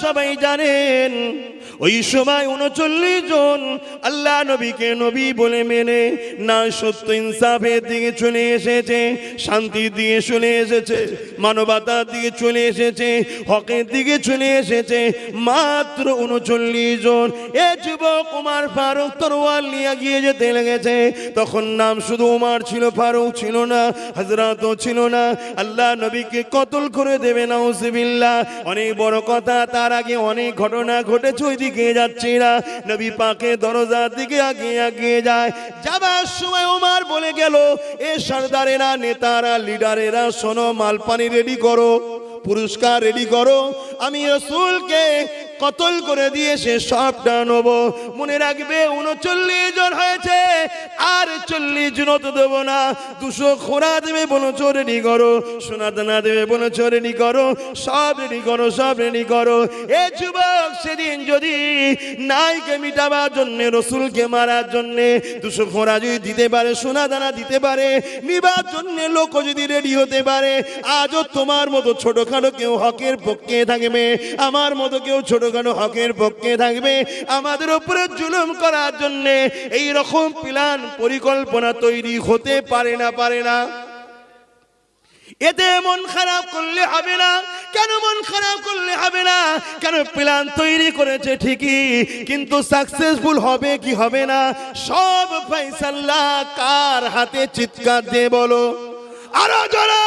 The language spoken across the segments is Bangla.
সবাই জানেন ওই সময় 39 জন আল্লাহ নবীকে নবী বলে মেনে না সত্য ইনসাফের দিকে চলে এসেছে, শান্তির দিকে চলে এসেছে, মানবতার দিকে চলে এসেছে, হকের দিকে চলে এসেছে মাত্র 39 জন। এ যুবক উমর ফারুক তরোয়াল নিয়ে গিয়ে যেতে লেগেছে। তখন নাম শুধু উমর ছিল, ফারুক ছিল না, হযরতও ছিল না। আল্লাহ নবীকে কতল করে দেবে নাউজুবিল্লাহ। অনেক বড় কথা, তার আগে অনেক ঘটনা ঘটেছে। ওই দিকে যাচ্ছে না, নবী পাকের দরজার দিকে আগিয়ে যায়। যাবার সময় ওমর বলে গেল, এ সরদারেরা, নেতারা, লিডারেরা, শোনো, মালপানি রেডি করো, পুরস্কার রেডি করো। আমি রাসূলকে কতল করে দিয়ে সে সবটা নেব। মনে রাখবে 39 জন হয়েছে, আর 40 জন তো দেবো না। 200 খোরা দেবে বলেছ, রেডি করো। সোনা দানা দেবে বলেছ, রেডি করো। সব রেডি করো, সব রেডি করো। এ যুবক সেদিন যদি নাইকে মিটাবার জন্যে, রসুলকে মারার জন্যে 200 খোরা যদি দিতে পারে, সোনা দানা দিতে পারে, নিবার জন্যে লোক যদি রেডি হতে পারে, আজও তোমার মতো ছোটখাটো কেউ হকের পক্ষে থাকবে, আমার মতো কেউ ছোটখাটো হকের পক্ষে থাকবে, আমাদের উপরে জুলুম করার জন্য এই রকম প্ল্যান পরিকল্পনা তৈরি হতে পারে না, পারে না। এতে মন খারাপ করলে হবে না। কেন মন খারাপ করলে হবে না? কেন প্ল্যান তৈরি করেছে ঠিকই, কিন্তু সাকসেসফুল হবে কি হবে না, সব ফয়সালা কার হাতে? চিৎকার দিয়ে বলো আরো জোরে।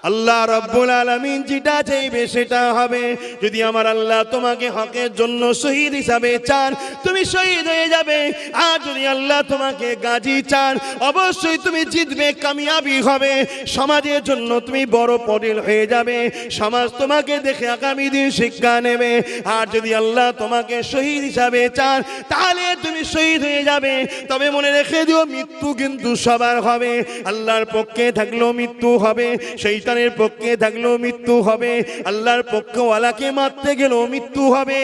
আল্লাহ রাব্বুল আলামিন যেটা চাইবে সেটা হবে। যদি আমার আল্লাহ তোমাকে হকের জন্য শহীদ হিসাবে চান, তুমি শহীদ হয়ে যাবে। আর যদি আল্লাহ তোমাকে গাজী চান, অবশ্যই তুমি জিতবে, কামিয়াবি হবে। সমাজের জন্য তুমি বড় মডেল হয়ে যাবে, সমাজ তোমাকে দেখে আগামী দিন শিক্ষা নেবে। আর যদি আল্লাহ তোমাকে শহীদ হিসাবে চান, তাহলে তুমি শহীদ হয়ে যাবে। তবে মনে রেখে দিও, মৃত্যু কিন্তু সবার হবে। আল্লাহর পক্ষে থাকলেও মৃত্যু হবে, শয়তানের পক্ষে থাকলেও মৃত্যু হবে, আল্লাহর পক্ষে ওয়ালাকে মারতে গেলেও মৃত্যু হবে,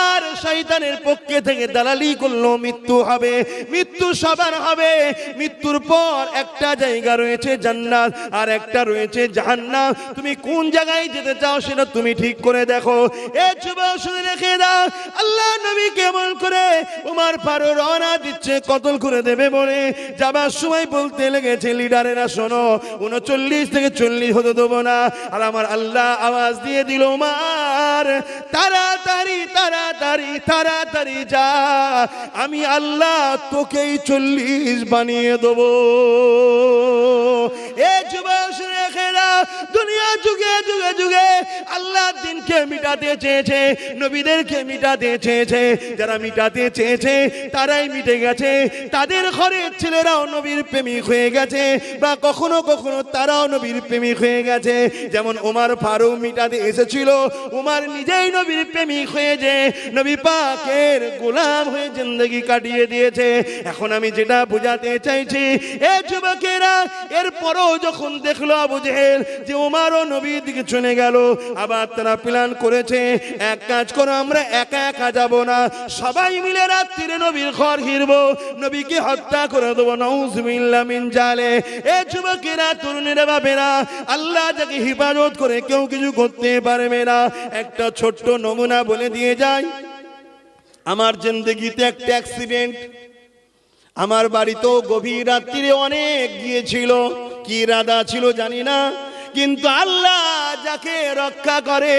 আর শয়তানের পক্ষে থেকে দালালি করলেও মৃত্যু হবে। মৃত্যু সবার হবে। মৃত্যুর পর একটা জায়গা রয়েছে জান্নাত, আর একটা রয়েছে জাহান্নাম। তুমি কোন জায়গায় যেতে চাও সেটা তুমি ঠিক করে দেখো। এ যুবক শুনে রেখে দাও, আল্লাহ নবী কেমন করে উমর ফারুক রওনা দিচ্ছে কতল করে দেবে বলে। যাবার সময় বলতে লেগেছে, লিডারেরা শোনো, 39 থেকে 40 হতে দেবো না। আর আমার আল্লাহ আওয়াজ দিয়ে দিল, উমর তাড়াতাড়ি তাড়াতাড়ি তাড়াতাড়ি যা, আমি আল্লাহ তোকেই 40 বানিয়ে দেবো। এ যুবক শুনে খেলা, দুনিয়া যুগে যুগে যুগে আল্লাহ দিনকে মিটাতে চেয়েছে, নবীদেরকে মিটাতে চেয়েছে। যারা মিটাতে চেয়েছে তারাই মিটে গেছে। তাদের ঘরের ছেলেরাও নবীর প্রেমিক হয়ে গেছে, বা কখনো কখনো তারাও নবীর প্রেমিক হয়ে গেছে। যেমন ওমর ফারুক মিটাতে এসেছিল, উমর নিজেই নবীর প্রেমিক হয়ে যে নবী পাকের গোলাম হয়ে জিন্দেগি কাটিয়ে দিয়েছে। এখন আমি যেটা বোঝাতে চাইছি, এ যুবকেরা, এরপরও যখন দেখলো আবু জেহেল যে উমরও নবীর দিকে চলে গেল, আবার তারা প্ল্যান করেছে, এক কাজ করো, আমরা একা একা যাব না, সবাই মিলে রাত্রিরে নবীর ঘর ঘিরবো, নবীকে হত্যা করে দেবো। নাউজুবিল্লাহ মিন জালে। এ যুবকেরা, তরুণেরা, বাবেরা, আল্লাহ যাকে হিফাজত করে কেউ কিছু করতে পারবে না। একটা ছোট্ট নমুনা বলে দিয়ে যায়। আমার জিন্দেগিতে একটা অ্যাক্সিডেন্ট, আমার বাড়িতেও গভীর রাত্রিরে অনেক গিয়েছিল। কি ইরাদা ছিল জানি না, কিন্তু আল্লাহ যাকে রক্ষা করে,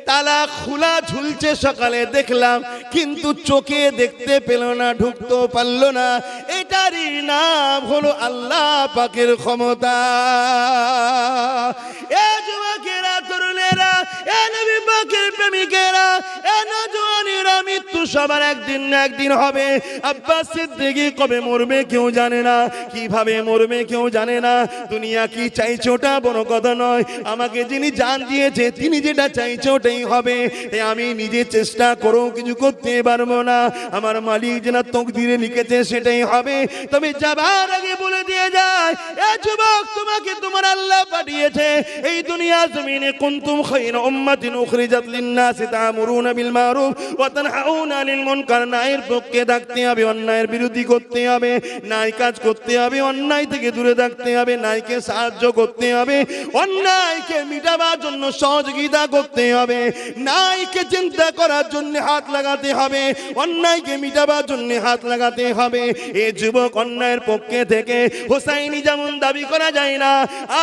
তালা খোলা ঝুলছে, সকালে দেখলাম, কিন্তু চোখে দেখতে পেল না, ঢুকতে পারলো না। এটারই নাম হলো আল্লাহ পাকের ক্ষমতা। এ যুবকেরা, তরুণেরা, এ নবী পাকের প্রেমিকেরা, এ নওজওয়ানেরা, মৃত্যু সবার একদিন না একদিন হবে। আব্বাস সিদ্দিকী কবে মরবে কেউ জানে না, কিভাবে মরবে কেউ জানে না। দুনিয়া কি চাইছে ওটা বড় কথা নয়, আমাকে যিনি জান দিয়েছে তিনি যেটা চাইছে ওটাই হবে। আমি নিজে চেষ্টা করেও কিছু করতে পারবো না, আমার মালিক যেটা তকদিরে লিখেছে সেটাই হবে। তবে যাবার আগে বলে দিয়ে দিয়ে যায়। এ যুবক, তোমাকে তোমার আল্লাহ পাঠিয়েছে এই দুনিয়া জমিনে। কুনতুম খায়রা উম্মাতিন উখরিজাত লিন-নাসি তা'মুরুনা বিল মারুফ ওয়া তানহাউনা আনিল মুনকার। ন্যায়ের পক্ষে থাকতে হবে, অন্যায়ের বিরোধী করতে হবে, ন্যায় কাজ করতে হবে, অন্যায় থেকে দূরে থাকতে হবে, ন্যায়কে সাহায্য করতে হবে, অন্যায়কে মিটাবার জন্য সহযোগিতা করতে হবে, ন্যায়কে চিন্তা করার জন্য হাত লাগাতে হবে, অন্যায়কে মিটাবার জন্য হাত লাগাতে হবে। এ যুবক, অন্যায়ের পক্ষে থেকে হোসাইনি যেমন দাবি করা যায় না,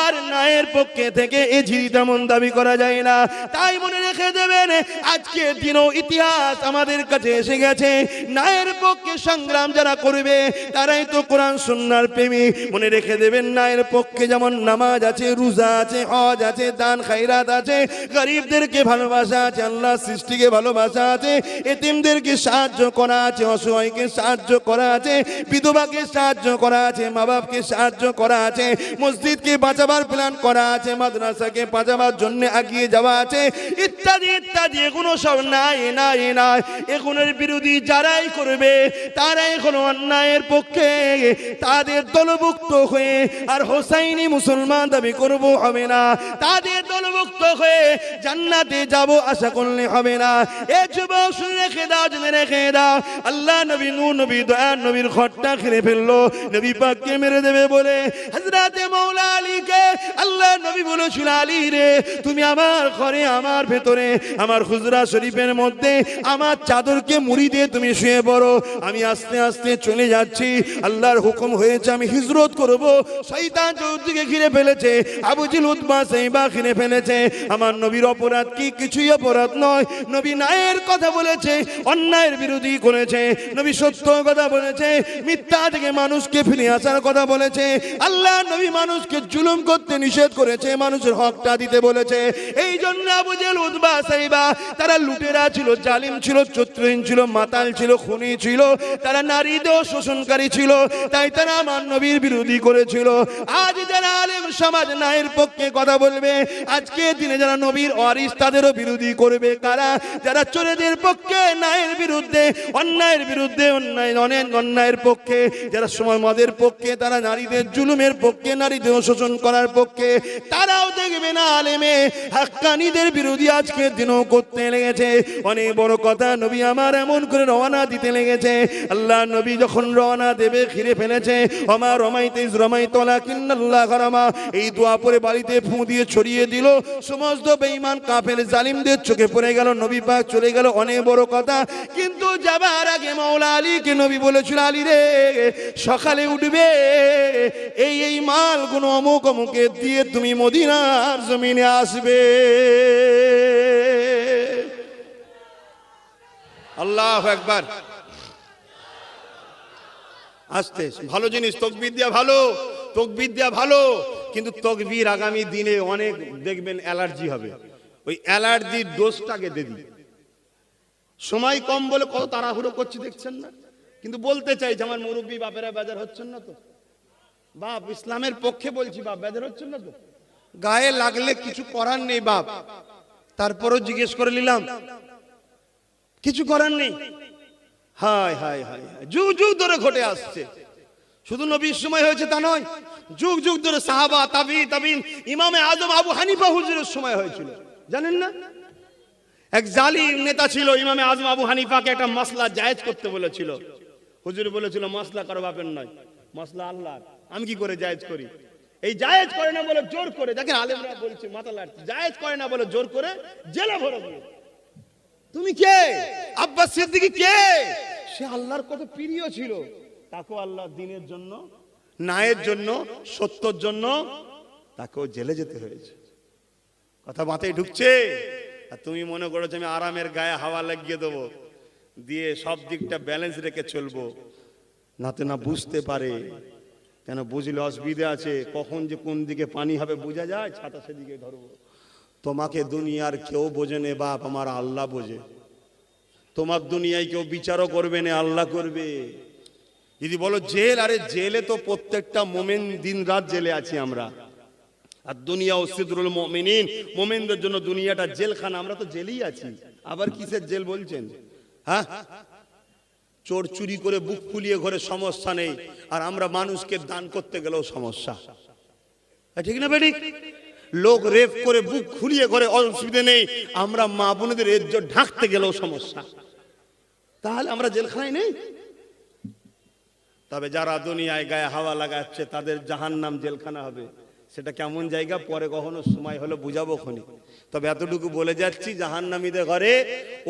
আর ন্যায়ের পক্ষে থেকে এজিরি তেমন দাবি করা যায় না। তাই মনে রেখে দেবেন, আজকে দিনও ইতিহাস আমাদের কাছে এসে গেছে। ন্যায়ের পক্ষে সংগ্রাম যারা করবে তারাই তো কোরআন সুন্নাহর প্রেমিক। মনে রেখে দেবেন, ন্যায়ের পক্ষে যেমন নামাজ আছে, রোজা আছে, হজ আছে, দান খায়রাত আছে, গরিবদেরকে ভালোবাসা আছে, আল্লাহ সৃষ্টিকে ভালোবাসা আছে, এতিমদেরকে সাহায্য করা আছে, অসহায়কে সাহায্য করা আছে, বিধবাকে সাহায্য করা আছে, মা বাপকে সাহায্য করা আছে, মসজিদকে বাঁচাবার প্ল্যান করা আছে, মাদ্রাসাকে বাঁচাবার জন্য এগিয়ে যাওয়া আছে, ইত্যাদি ইত্যাদি। এগুলো সব নাই নাই নাই। এগুলোর বিরোধী যারাই করবে তারাই হলো অন্যায়ের পক্ষে। তাদের দলভুক্ত হয়ে আর হোসাইনি মুসলমান দাবি করব হবে না, তাদের দলভুক্ত হয়ে জান্নাতে যাব আশা করলে হবে না। এ যুবক, শুনে রেখে দাও, জেনে রেখে দাও, আল্লাহ নবী নূহ নবী দয়ার নবীর ঘরটা ঘিরে ফেললো নবী পাককে মেরে দেবে বলে। হযরতে মাওলা আলীকে আল্লাহ নবী বলেছিল, আলী রে, তুমি আমার ঘরে, আমার ভেতরে, আমার হুজরা শরীফের মধ্যে আমার চাদরকে মুড়ি দিয়ে তুমি শুয়ে পড়ো। আমি আস্তে আস্তে চলে যাচ্ছি, আল্লাহর হুকুম হয়েছে আমি হিজরত করব। শয়তান চতুর্দিকে ঘিরে ফেলেছে, আবু জিল উতবা সাইবা ঘিরে ফেলেছে। আমার নবীর অপরাধ কি? কিছুই অপরাধ নয়। নবী ন্যায়ের কথা বলেছে, অন্যায়ের বিরোধী করেছে। নবী সত্য কথা বলেছে, মিথ্যা থেকে মানুষকে ফিরে আসার কথা বলেছে। আল্লাহ নবী মানুষকে জুলুম করতে নিষেধ করেছে, মানুষের হকটা দিতে বলেছে। এই জন্য আবু জেল উতবা সাইবা তারা লুটেরা ছিল, জালিম ছিল, চতুরহীন ছিল, মাতাল ছিল, খুনি ছিল, তারা নারীদেহ শোষণকারী ছিল। তাই তারা আমার নবীর বিরোধী করেছিল। আজ যারা আলেম সমাজ ন্যায়ের পক্ষে কথা বলবে, আজকে দিনে যারা নবীর ওয়ারিস তাদেরও বিরোধী করবে কারা? যারা চোরেদের পক্ষে, ন্যায়ের বিরুদ্ধে, অন্যায়ের বিরুদ্ধে, অন্যায়ের পক্ষে, যারা সময় মদের পক্ষে, তারা নারীদের জুলুমের পক্ষে, নারীদের শোষণ করার পক্ষে, তারাও দেখবে না আলেমে হাক্কানীদের বিরোধী আজকে দিনও করতে লেগেছে। অনেক বড় কথা, নবী আমার এমন করে রওনা দিতে লেগেছে। আল্লাহ নবী যখন রওনা দেবে ঘিরে ফেলেছে। ওমা রমাইতে রমাইত লাকিন্নাল্লাহ রামা, এই দোয়া পরে বাড়িতে ফু দিয়ে ছড়িয়ে দিল। সমস্ত বেঈমান কাফের জালিমদের চোখে পড়ে গেল, নবী পাক চলে গেল। অনেক বড় কথা। কিন্তু যাবার আগে মাওলা আলীকে নবী বলেছিল, আলী রে, সকালে উঠবে, এই এই মালগুলো অমুক অমুকে দিয়ে তুমি মদিনার জমিনে আসবে। আল্লাহু আকবার। আসতে ভালো জিনিস, তকবীর দেওয়া ভালো, তকবীর দেওয়া ভালো, কিন্তু তকবীর আগামী দিনে অনেক দেখবেন অ্যালার্জি হবে। ওই অ্যালার্জির ডোজটাকে দিন। সময় কম বলে কত তাড়াহুড়ো করছি দেখছেন না? কিন্তু বলতে চাই যে আমার মুরব্বী বাপেরা বেজার হচ্ছেন না তো? বাপ, ইসলামের পক্ষে বলছি, বাপ বেজার হচ্ছেন না তো? গায়ে লাগলে কিছু করার নেই বাপ, তারপরও জিজ্ঞেস করে নিলাম, কিছু করার নেই। হায় হায় হায়, যুগ যুগ ধরে ঘটে আসছে। শুধু নবীর সময় হয়েছে তা নয়, যুগ যুগ ধরে সাহাবা, তাবিঈন, ইমামে আজম আবু হানিফা হুজুরের সময় হয়েছিল। জানেন না? এক জালিম নেতা ছিল, ইমামে আজম আবু হানিফাকে একটা মাসলা জায়েজ করতে বলেছিল। হুজুর বলেছিল, মাসলা কারো বাপের নয়, মাসলা আল্লাহর, আমি কি করে জায়েজ করি? এই জায়েজ করে না বলে জোর করে, দেখেন আলেমরা বলছে মাথা লাড়ছে, জায়েজ করে না বলে জোর করে জেলে ভরে দিল। তুমি কে? আব্বাস সিদ্দিকী কে? সে আল্লাহর কত প্রিয় ছিল, তাকেও আল্লাহ দিনের জন্য, ন্যায়ের জন্য, সত্যর জন্য তাকেও জেলে যেতে হয়েছে। কথা মাথায় ঢুকছে? আর তুমি মনে করেছো আমি আরামের গায়ে হাওয়া লাগিয়ে দেবো, দিয়ে সব দিকটা ব্যালেন্স রেখে চলবো, নাতে না বুঝতে পারে। কেন বুঝলে অসুবিধা আছে, কখন যে কোন দিকে পানি হবে বোঝা যায়, ছাতা সেদিকে ধরবো। তোমাকে দুনিয়ার কেউ বোঝে না বাপ, আমার আল্লাহ বোঝে। তোমার দুনিয়ায় কেউ বিচারও করবে না, আল্লাহ করবে। যদি বলো জেল, আরে জেলে তো প্রত্যেকটা মোমেন দিন রাত জেলে আছি আমরা। আর দুনিয়া সিদরুল মুমিনিন, মুমিনদের জন্য দুনিয়াটা জেলখানা, আমরা তো জেলেই আছি। আবার কিসের জেল বলছেন? হ্যাঁ, চোর চুরি করে বুক ফুলিয়ে ঘরে সমস্যা নেই, আর আমরা মানুষকে দান করতে গেলেও সমস্যা। ঠিক না বেটি? লোক রেপ করে বুক খুলিয়ে ঘরে অসুবিধা নেই, আমরা মা বোনদের ইজ্জত ঢাকতে গেলেও সমস্যা। তাহলে আমরা জেলখানায় নেই? তবে যারা দুনিয়ায় গায়ে হাওয়া লাগাচ্ছে তাদের জাহান্নাম জেলখানা হবে। সেটা কেমন জায়গা পরে কখনো সময় হলে বুঝাবো খনি। তবে এতটুকু বলে যাচ্ছি, জাহান্নামীদের ঘরে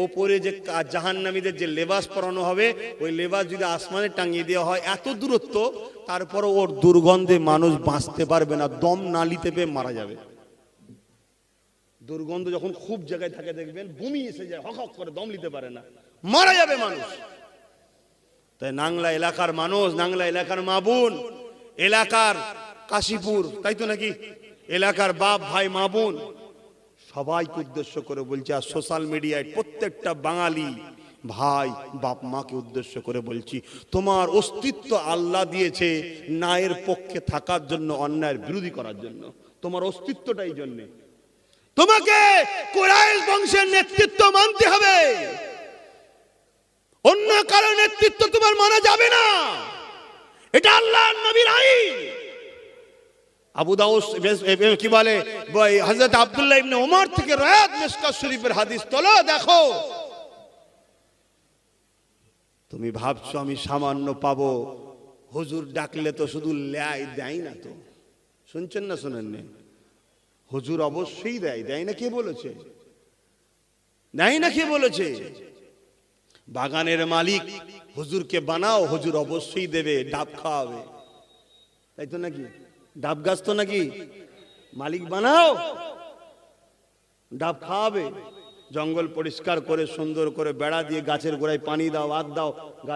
ওপরে যে জাহান্নামীদের যে লেবাস পরানো হবে, ওই লেবাস যদি আসমানে টাঙিয়ে দেওয়া হয় এত দূরত্ব, তারপরে ওর দুর্গন্ধে মানুষ বাঁচতে পারবে না, দম নালিতে পেয়ে মারা যাবে। দুর্গন্ধ যখন খুব জায়গায় থাকে দেখবেন বমি এসে যায়, হক হক করে দম নিতে পারে না, মারা যাবে মানুষ। তাই নাংলা এলাকার মানুষ, নাংলা এলাকার মা বোন, এলাকার কাশীপুর, তাই তো নাকি, এলাকার বাপ ভাই মা বোন সবাইকে উদ্দেশ্য করে বলছি, আর সোশ্যাল মিডিয়ায় প্রত্যেকটা বাঙালি ভাই বাপ মাকে উদ্দেশ্য করে বলছি, তোমার অস্তিত্ব আল্লাহ দিয়েছে ন্যায়ের পক্ষে থাকার জন্য, অন্যায়ের বিরোধী করার জন্য। তোমার অস্তিত্বটা এই জন্যে, তোমাকে কুরাইশ বংশের নেতৃত্ব মানতে হবে, অন্য কারো নেতৃত্ব তোমার মানা যাবে না। এটা আল্লাহর নবীর আইন। আবু দাউদ কি বলে, হযরত আব্দুল্লাহ ইবনে ওমর থেকে রায়াত মিশকাত শরীফের হাদিস তোলো, দেখো। তুমি ভাবছো আমি সামান্য পাবো, হুজুর ডাকলে তো শুধু লেয় দেয় না তো। শুনছেন না শুনেন না? হুজুর অবশ্যই দেয়। দেয় না কে বলেছে? দেয় না কে বলেছে? বাগানের মালিক হুজুরকে বানাও, হুজুর অবশ্যই দেবে, ডাব খাওয়াবে, তাই তো নাকি? ডাব গাছ তো নাকি মালিক বানাও, ডাব খাওয়াবে। জঙ্গল পরিষ্কার করে সুন্দর করে বেড়া দিয়ে গাছের গোড়ায় পানি দাও, আগ দাও,